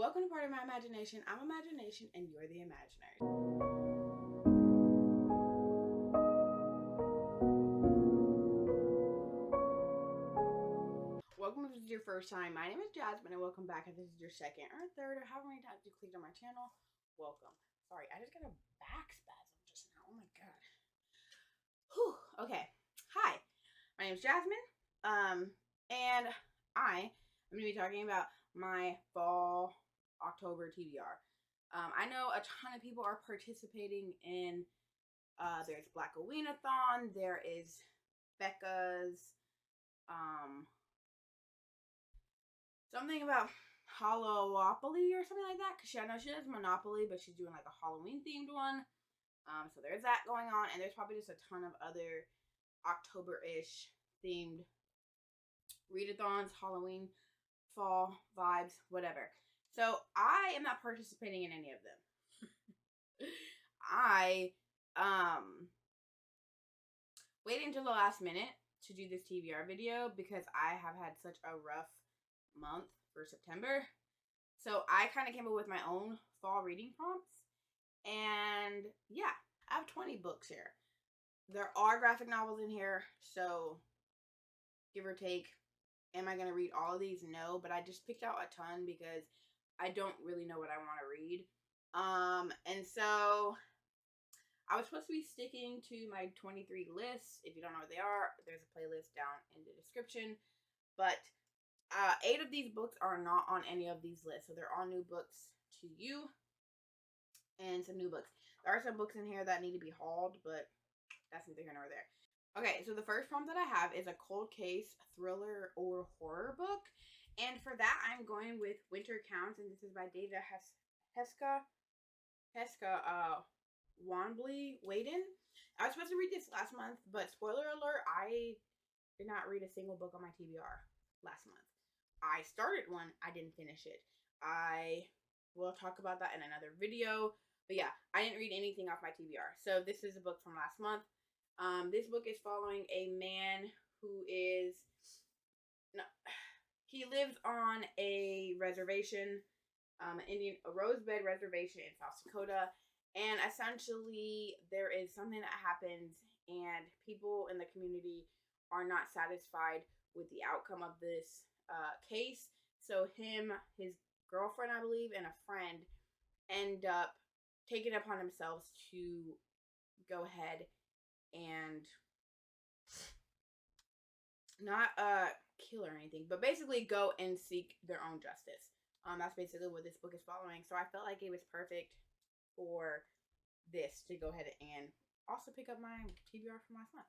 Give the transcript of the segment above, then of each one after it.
welcome to Part of My Imagination. I'm Imagination and you're the imaginary. Welcome if this is your first time. My name is Jasmine and welcome back if this is your second or third or however many times you clicked on my channel. Welcome. Sorry, I just got a back spasm just now. Oh my god. Whew. Okay. Hi. My name is Jasmine. And I am going to be talking about my fall October TBR. I know a ton of people are participating in, there's Black Thon, there is Becca's, something about Hallowopoli or something like that, because I know she does Monopoly, but she's doing like a Halloween themed one. So there's that going on, and there's probably just a ton of other October-ish themed readathons, Halloween, fall vibes, whatever. So I am not participating in any of them. I waited until the last minute to do this TBR video because I have had such a rough month for September. So I kind of came up with my own fall reading prompts. And yeah, I have 20 books here. There are graphic novels in here, so give or take. Am I going to read all of these? No, but I just picked out a ton because I don't really know what I want to read. And so I was supposed to be sticking to my 23 lists. If you don't know what they are, there's a playlist down in the description. But 8 of these books are not on any of these lists. So they're all new books to you. And some new books. There are some books in here that need to be hauled, but that's neither here nor there. Okay, so the first prompt that I have is a cold case, thriller, or horror book. And for that, I'm going with Winter Counts, and this is by Heska, Wanbli, Weiden. I was supposed to read this last month, but spoiler alert, I did not read a single book on my TBR last month. I started one, I didn't finish it. I will talk about that in another video. But yeah, I didn't read anything off my TBR. So this is a book from last month. This book is following a man who is, he lives on a reservation, a rosebed reservation in South Dakota, and essentially there is something that happens, and people in the community are not satisfied with the outcome of this case. So him, his girlfriend, I believe, and a friend end up taking it upon themselves to go ahead and not kill or anything, but basically go and seek their own justice. That's basically what this book is following. So I felt like it was perfect for this to go ahead and also pick up my TBR from last month.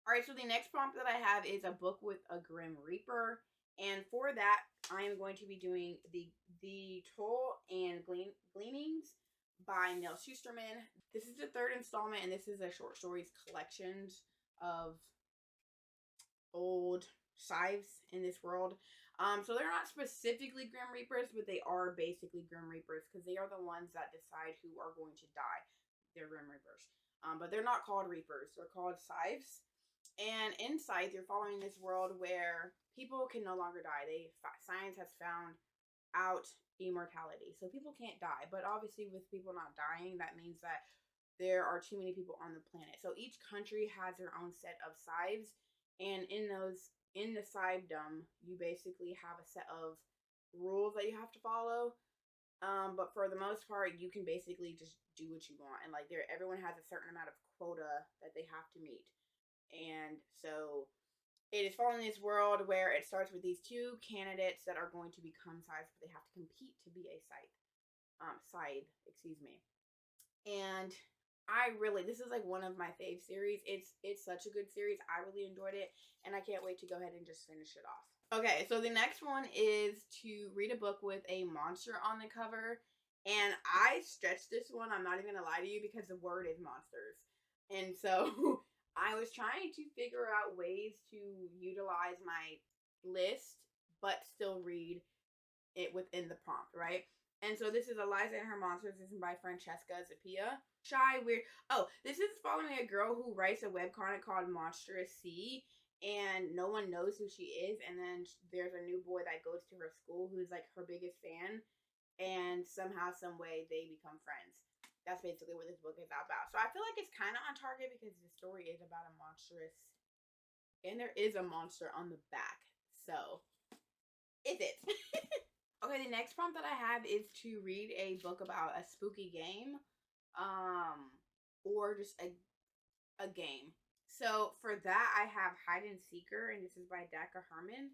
Alright, so the next prompt that I have is a book with a Grim Reaper. And for that, I am going to be doing the Toll and Gleanings by Neal Shusterman. This is the 3rd installment, and this is a short stories collections of old scythes in this world. So they're not specifically Grim Reapers, but they are basically Grim Reapers because they are the ones that decide who are going to die. They're Grim Reapers. But they're not called Reapers. They're called scythes. And in Scythe, you're following this world where people can no longer die. Science has found out immortality. So people can't die. But obviously with people not dying, that means that there are too many people on the planet. So each country has their own set of scythes. And in the scythedom, you basically have a set of rules that you have to follow. But for the most part, you can basically just do what you want. And like everyone has a certain amount of quota that they have to meet. And so it is following this world where it starts with these 2 candidates that are going to become scythes, but they have to compete to be a scythe. And this is like one of my fave series. It's such a good series. I really enjoyed it, and I can't wait to go ahead and just finish it off. Okay, so the next one is to read a book with a monster on the cover. And I stretched this one, I'm not even gonna lie to you, because the word is monsters. And so I was trying to figure out ways to utilize my list, but still read it within the prompt, right? And so this is Eliza and Her Monsters. This is by Francesca, Zappia. Shy, weird. Oh, this is following a girl who writes a webcomic called Monstrous Sea, and no one knows who she is. And then there's a new boy that goes to her school who's like her biggest fan. and somehow, some way, they become friends. That's basically what this book is about. So I feel like it's kind of on target because the story is about a monstrous, and there is a monster on the back. So, is it? Okay, the next prompt that I have is to read a book about a spooky game, or just a game. So for that, I have Hide and Seeker, and this is by Daka Hermon.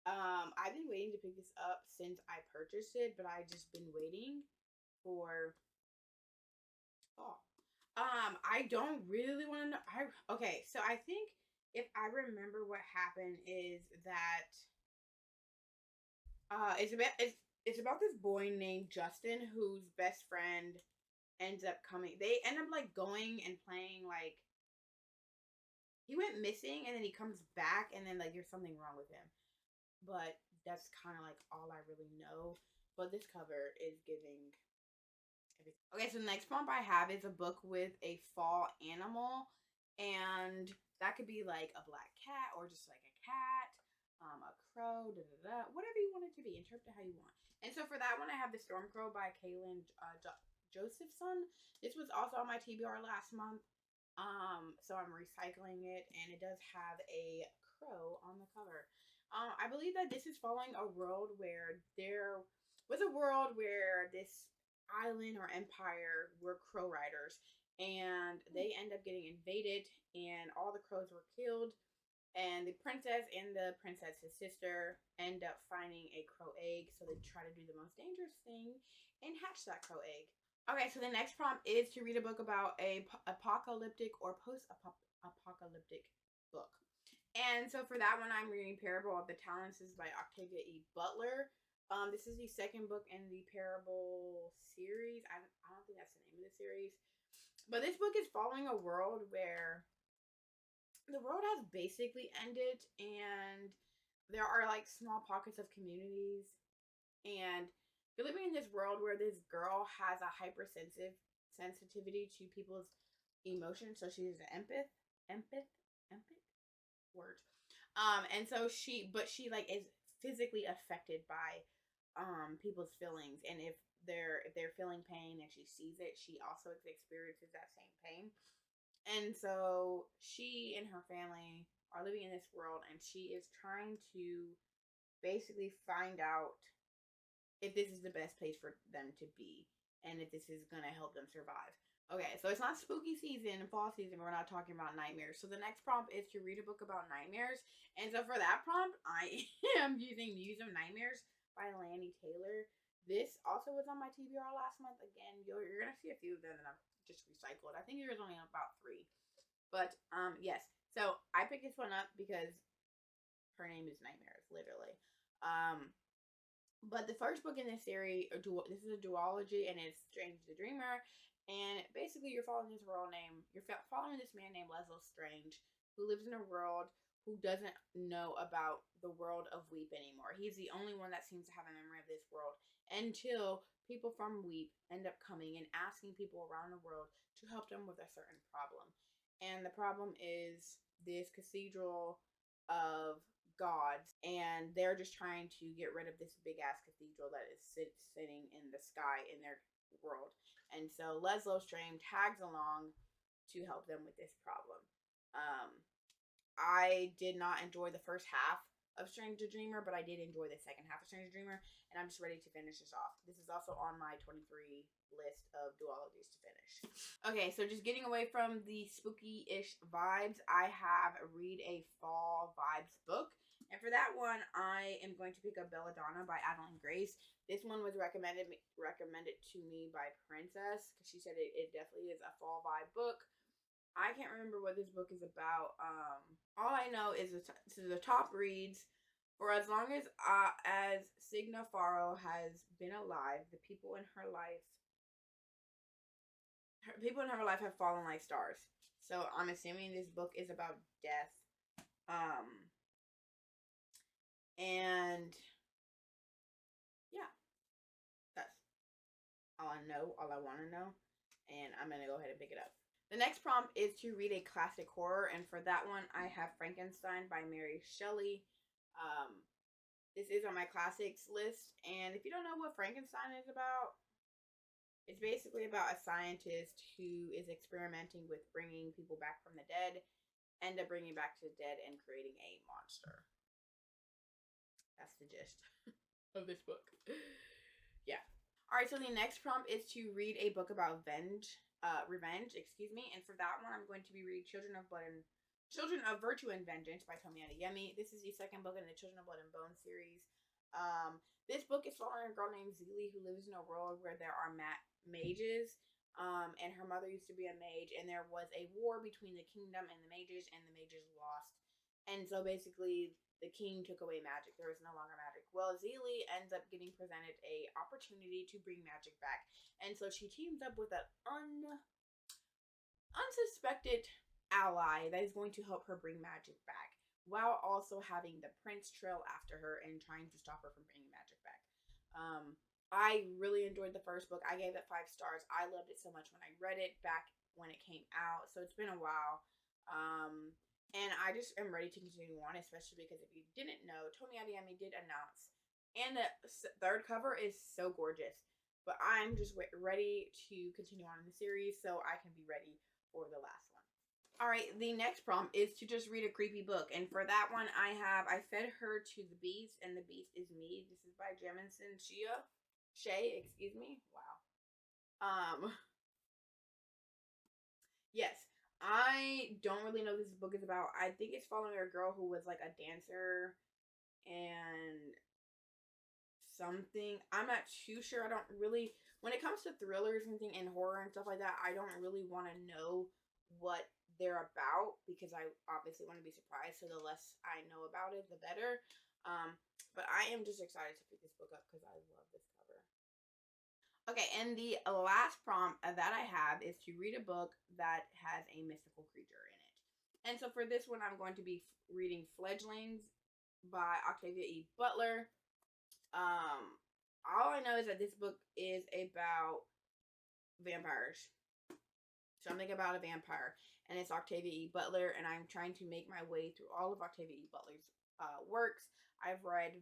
I've been waiting to pick this up since I purchased it, but I've just been waiting for fall. I don't really want to know. Okay, so I think if I remember what happened is that it's about this boy named Justin whose best friend ends up coming. They end up like going and playing like he went missing and then he comes back and then like there's something wrong with him. But that's kind of like all I really know. But this cover is giving everything. Okay, so the next prompt I have is a book with a fall animal, and that could be like a black cat or just like a cat, a crow, whatever you want it to be. Interpret it how you want. And so for that one, I have The Storm Crow by Kalyn Josephson. This was also on my TBR last month. So I'm recycling it, and it does have a crow on the cover. I believe that this is following a world where there was a world where this island or empire were crow riders, and they end up getting invaded, and all the crows were killed, and the princess and the princess's sister end up finding a crow egg, so they try to do the most dangerous thing and hatch that crow egg. Okay, so the next prompt is to read a book about a apocalyptic or post-apocalyptic book. And so for that one, I'm reading Parable of the Talents. This is by Octivia E. Butler. This is the second book in the Parable series. I don't think that's the name of the series. But this book is following a world where the world has basically ended, and there are like small pockets of communities, and you're living in this world where this girl has a sensitivity to people's emotions. So she's an empath word. And so she like is physically affected by people's feelings, and if they're feeling pain and she sees it, she also experiences that same pain. And so she and her family are living in this world, and she is trying to basically find out if this is the best place for them to be, and if this is going to help them survive. Okay, so it's not spooky season and fall season. We're not talking about nightmares. So the next prompt is to read a book about nightmares. And so for that prompt, I am using Muse of Nightmares by Laini. This also was on my TBR last month. Again, you're going to see a few of them that I've just recycled. I think there's only about 3. But, yes. So I picked this one up because her name is Nightmares, literally. But the first book in this series, this is a duology, and it's Strange the Dreamer. And basically, you're following this man named Leslie Strange, who lives in a world who doesn't know about the world of Weep anymore. He's the only one that seems to have a memory of this world, until people from Weep end up coming and asking people around the world to help them with a certain problem. And the problem is this cathedral of gods, and they're just trying to get rid of this big ass cathedral that is sitting in the sky in their world. And so Leslie Strange tags along to help them with this problem. I did not enjoy the first half of Strange the Dreamer, but I did enjoy the second half of Strange the Dreamer, and I'm just ready to finish this off. This is also on my 23 list of duologies to finish. Okay, so just getting away from the spooky-ish vibes, I have Read a Fall Vibes book. And for that one, I am going to pick up Belladonna by Adalyn Grace. This one was recommended to me by Princess, because she said it definitely is a fall vibe book. I can't remember what this book is about. All I know is the top reads: for as long as Signa Faro has been alive, the people in her life have fallen like stars. So I'm assuming this book is about death. And yeah, that's all I know, all I want to know, and I'm gonna go ahead and pick it up. The next prompt is to read a classic horror, and for that one, I have Frankenstein by Mary Shelley. This is on my classics list, and if you don't know what Frankenstein is about, it's basically about a scientist who is experimenting with bringing people back from the dead, end up bringing back to the dead and creating a monster. That's the gist of this book. Yeah. Alright, so the next prompt is to read a book about revenge, and for that one I'm going to be reading Children of Virtue and Vengeance by Tomi Adeyemi. This is the second book in the Children of Blood and Bone series. This book is following a girl named Zelie who lives in a world where there are mages, and her mother used to be a mage, and there was a war between the kingdom and the mages lost. And so basically the king took away magic. There was no longer magic. Well, Zelie ends up getting presented a opportunity to bring magic back, and so she teams up with an unsuspected ally that is going to help her bring magic back, while also having the prince trail after her and trying to stop her from bringing magic back. I really enjoyed the first book. I gave it 5 stars. I loved it so much when I read it back when it came out, so it's been a while. And I just am ready to continue on, especially because if you didn't know, Tomi Adeyemi did announce, and the third cover is so gorgeous. But I'm just ready to continue on in the series so I can be ready for the last one. Alright, the next prompt is to just read a creepy book. And for that one, I Fed Her to the Beast, and the Beast is Me. This is by Jamison Shea, excuse me. Wow. Yes. I don't really know what this book is about. I think it's following a girl who was like a dancer and something. I'm not too sure. I don't really, when it comes to thrillers and thing and horror and stuff like that, I don't really want to know what they're about because I obviously want to be surprised. So the less I know about it, the better. But I am just excited to pick this book up because I love this cover. Okay, and the last prompt that I have is to read a book that has a mystical creature in it. And so for this one, I'm going to be reading Fledglings by Octivia E. Butler. All I know is that this book is about vampires. Something about a vampire. And it's Octivia E. Butler, and I'm trying to make my way through all of Octivia E. Butler's works. I've read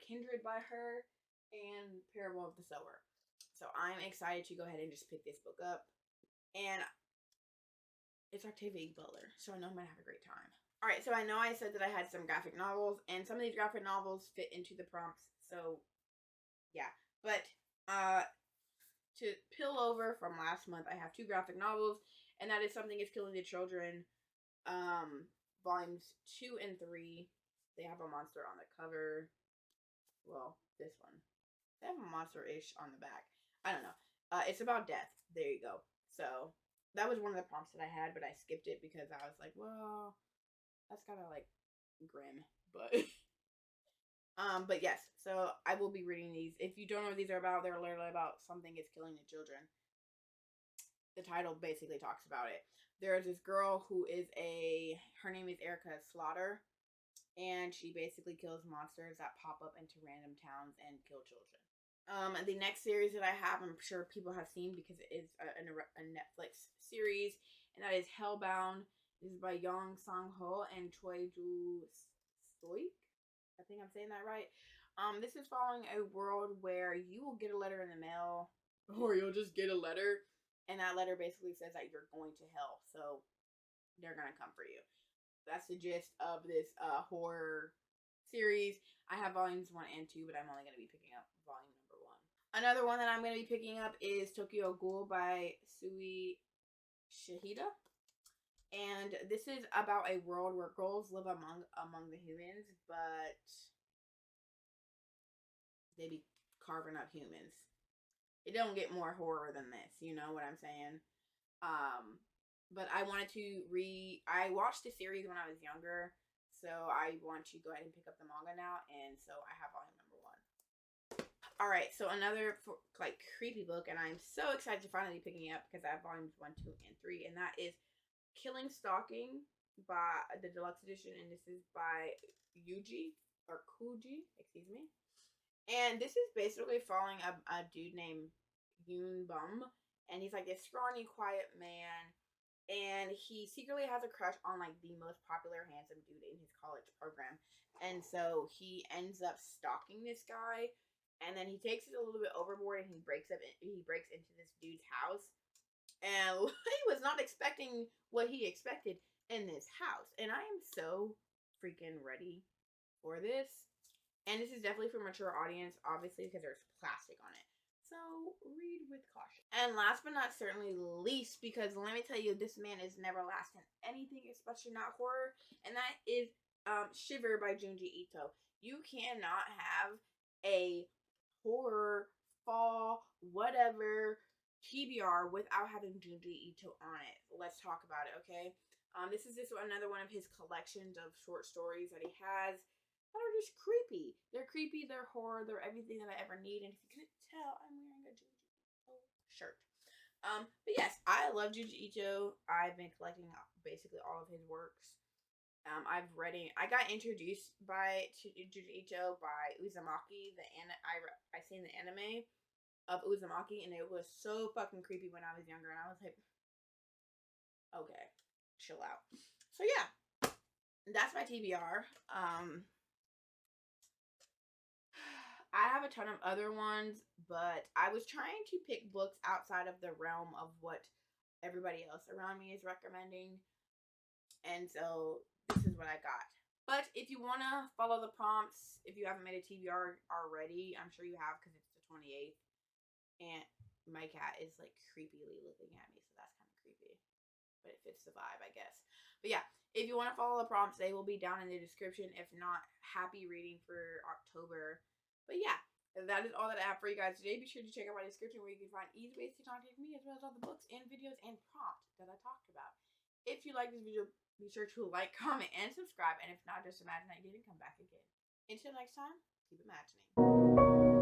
Kindred by her and Parable of the Sower. So I'm excited to go ahead and just pick this book up. And it's Octivia E. Butler, so I know I'm going to have a great time. Alright, so I know I said that I had some graphic novels, and some of these graphic novels fit into the prompts, so yeah. But to pill over from last month, I have 2 graphic novels, and that is Something is Killing the Children, volumes 2 and 3. They have a monster on the cover. Well, this one. They have a monster-ish on the back. I don't know. It's about death. There you go. So, that was one of the prompts that I had, but I skipped it because I was like, well, that's kind of like grim. But yes. So, I will be reading these. If you don't know what these are about, they're literally about Something is Killing the Children. The title basically talks about it. There's this girl who is her name is Erica Slaughter. And she basically kills monsters that pop up into random towns and kill children. The next series that I have, I'm sure people have seen because it is a Netflix series, and that is Hellbound. This is by Yong Sang-ho and Choi Joo-stoik. I think I'm saying that right. This is following a world where you will get a letter in the mail, or you'll just get a letter, and that letter basically says that you're going to hell, so they're gonna come for you. That's the gist of this horror series. I have volumes 1 and 2, but I'm only going to be picking up volume number 1. Another one that I'm going to be picking up is Tokyo Ghoul by Sui Shihida. And this is about a world where ghouls live among the humans, but they be carving up humans. It don't get more horror than this, you know what I'm saying? But I wanted to I watched the series when I was younger, so I want to go ahead and pick up the manga now, and so I have volume number 1. Alright, so another, creepy book, and I'm so excited to finally be picking it up, because I have volumes 1, 2, and 3, and that is Killing Stalking by the deluxe edition, and this is by Kuji, excuse me. And this is basically following a dude named Yoon Bum, and he's like this scrawny, quiet man and he secretly has a crush on like the most popular handsome dude in his college program. And so he ends up stalking this guy, and then he takes it a little bit overboard, and he breaks into this dude's house. And he was not expecting what he expected in this house. And I am so freaking ready for this. And this is definitely for a mature audience, obviously, because there's plastic on it. So read with caution. And last but not certainly least, because let me tell you, this man is never last in anything, especially not horror, and that is Shiver by Junji Ito. You cannot have a horror, fall, whatever TBR without having Junji Ito on it. Let's talk about it, okay? This is just another one of his collections of short stories that he has that are just creepy. They're creepy, they're horror, they're everything that I ever need. And if you couldn't tell, I'm wearing a Junji Ito shirt. But yes, I love Junji Ito. I've been collecting basically all of his works. I've read it. I got introduced to Junji Ito by Uzumaki. I seen the anime of Uzumaki, and it was so fucking creepy when I was younger, and I was like, okay, chill out. So yeah, that's my TBR. I have a ton of other ones, but I was trying to pick books outside of the realm of what everybody else around me is recommending. And so this is what I got. But if you want to follow the prompts, if you haven't made a TBR already, I'm sure you have because it's the 28th. And my cat is like creepily looking at me, so that's kind of creepy. But it fits the vibe, I guess. But yeah, if you want to follow the prompts, they will be down in the description. If not, happy reading for October. But yeah, that is all that I have for you guys today. Be sure to check out my description where you can find easy ways to contact me, as well as all the books and videos and prompts that I talked about. If you like this video, be sure to like, comment, and subscribe. And if not, just imagine that you didn't come back again. Until next time, keep imagining.